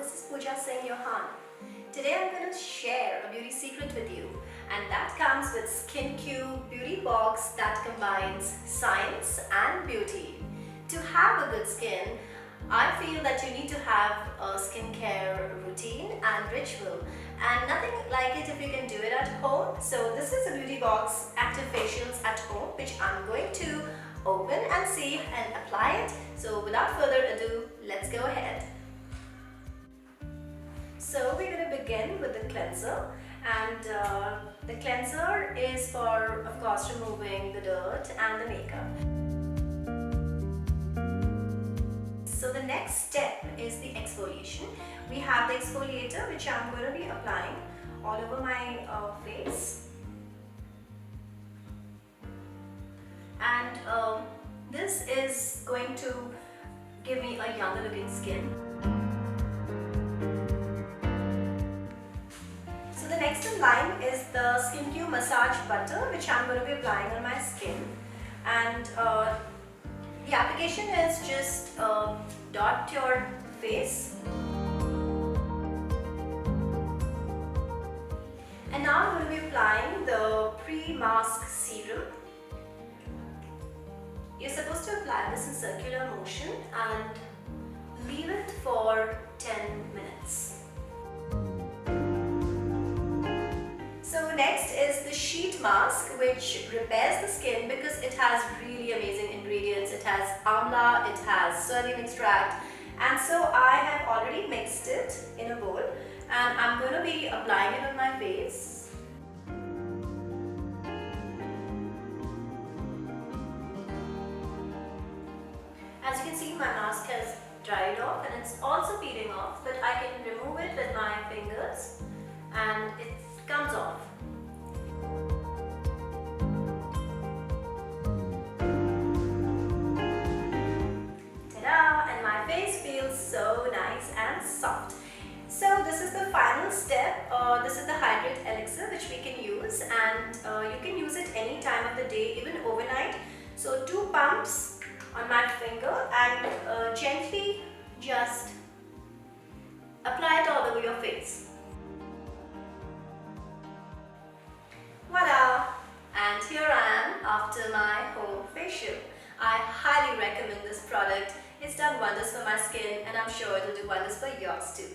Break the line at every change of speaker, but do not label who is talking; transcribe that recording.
Mrs.Pooja Singh Yohan. Today I'm going to share a beauty secret with you, and that comes with SkinQ beauty box that combines science and beauty. To have a good skin, I feel that you need to have a skincare routine and ritual, and nothing like it if you can do it at home. So this is a beauty box active facials at home, which I'm going to open and see and apply it. So without further ado, let's go ahead. So we're going to begin with the cleanser, and the cleanser is for, of course, removing the dirt and the makeup. So the next step is the exfoliation. We have the exfoliator, which I'm going to be applying all over my face. And this is going to give me a younger looking skin. So the next in line is the SkinQ massage butter, which I'm going to be applying on my skin. And the application is just dot your face. And now I'm going to be applying the pre-mask serum. You're supposed to apply this in circular motion and leave it for 10 minutes. So next is the sheet mask, which repairs the skin because it has really amazing ingredients. It has amla, it has sodium extract, and so I have already mixed it in a bowl and I'm going to be applying it on my face. As you can see, my mask has dried off and it's also peeling off, but I can remove it with my fingers and it comes off. Ta-da! And my face feels so nice and soft. So this is the final step. This is the Hydrate elixir, which we can use, and you can use it any time of the day, even overnight. So 2 pumps on my finger and gently just apply it all over your face. Voila! And here I am after my home facial. I highly recommend this product. It's done wonders for my skin and I'm sure it will do wonders for yours too.